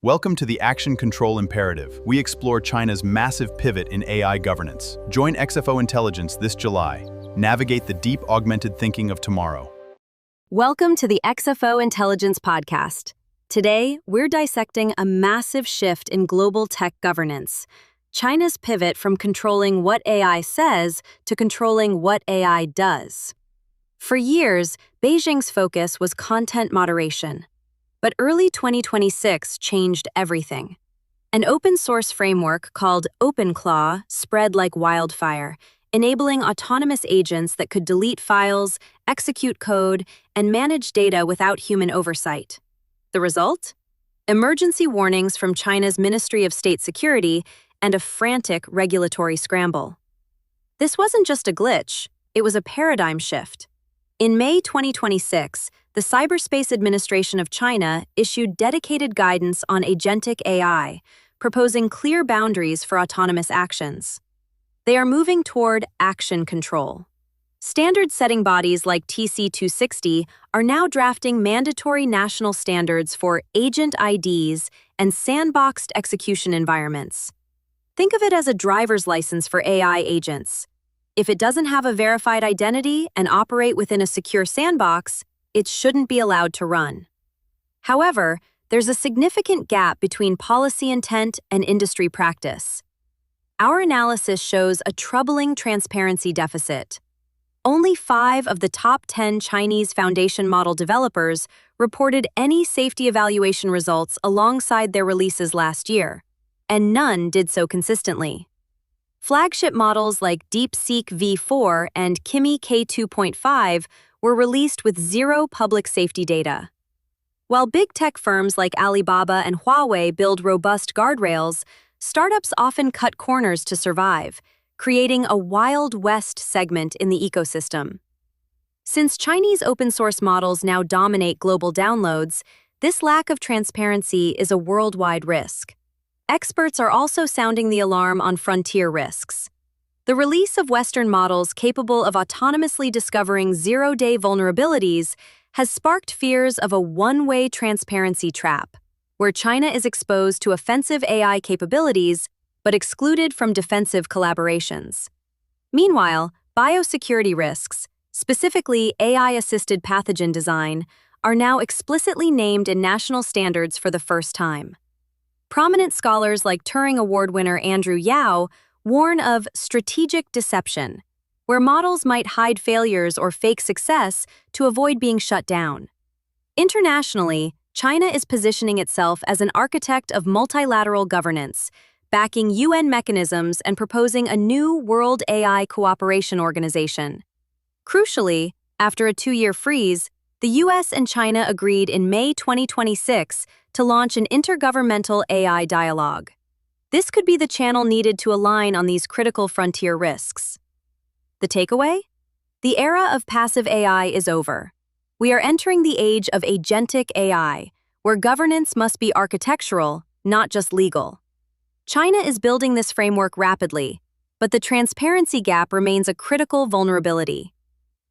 Welcome to the Action Control Imperative. We explore China's massive pivot in AI governance. Join XFO Intelligence this July. Navigate the deep augmented thinking of tomorrow. Welcome to the XFO Intelligence podcast. Today, we're dissecting a massive shift in global tech governance. China's pivot from controlling what AI says to controlling what AI does. For years, Beijing's focus was content moderation. But early 2026 changed everything. An open-source framework called OpenClaw spread like wildfire, enabling autonomous agents that could delete files, execute code, and manage data without human oversight. The result? Emergency warnings from China's Ministry of State Security and a frantic regulatory scramble. This wasn't just a glitch, it was a paradigm shift. In May 2026, the Cyberspace Administration of China issued dedicated guidance on agentic AI, proposing clear boundaries for autonomous actions. They are moving toward action control. Standard-setting bodies like TC260 are now drafting mandatory national standards for agent IDs and sandboxed execution environments. Think of it as a driver's license for AI agents. If it doesn't have a verified identity and operate within a secure sandbox, it shouldn't be allowed to run. However, there's a significant gap between policy intent and industry practice. Our analysis shows a troubling transparency deficit. Only 5 of the top 10 Chinese foundation model developers reported any safety evaluation results alongside their releases last year, and none did so consistently. Flagship models like DeepSeek V4 and Kimi K2.5 were released with zero public safety data. While big tech firms like Alibaba and Huawei build robust guardrails, startups often cut corners to survive, creating a Wild West segment in the ecosystem. Since Chinese open-source models now dominate global downloads, this lack of transparency is a worldwide risk. Experts are also sounding the alarm on frontier risks. The release of Western models capable of autonomously discovering zero-day vulnerabilities has sparked fears of a one-way transparency trap, where China is exposed to offensive AI capabilities but excluded from defensive collaborations. Meanwhile, biosecurity risks, specifically AI-assisted pathogen design, are now explicitly named in national standards for the first time. Prominent scholars like Turing Award winner Andrew Yao warn of strategic deception, where models might hide failures or fake success to avoid being shut down. Internationally, China is positioning itself as an architect of multilateral governance, backing UN mechanisms and proposing a new World AI Cooperation Organization. Crucially, after a 2-year freeze, the US and China agreed in May 2026 to launch an intergovernmental AI dialogue. This could be the channel needed to align on these critical frontier risks. The takeaway? The era of passive AI is over. We are entering the age of agentic AI, where governance must be architectural, not just legal. China is building this framework rapidly, but the transparency gap remains a critical vulnerability.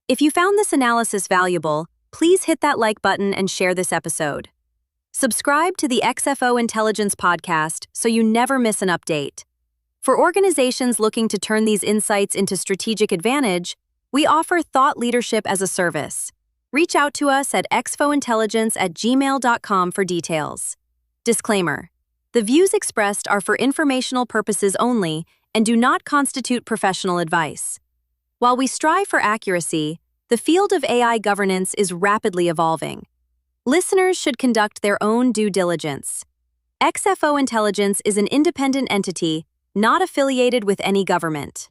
If you found this analysis valuable, please hit that like button and share this episode. Subscribe to the XFO Intelligence podcast so you never miss an update. For organizations looking to turn these insights into strategic advantage, we offer thought leadership as a service. Reach out to us at xfointelligence@gmail.com for details. Disclaimer: the views expressed are for informational purposes only and do not constitute professional advice. While we strive for accuracy, the field of AI governance is rapidly evolving. Listeners should conduct their own due diligence. XFO Intelligence is an independent entity, not affiliated with any government.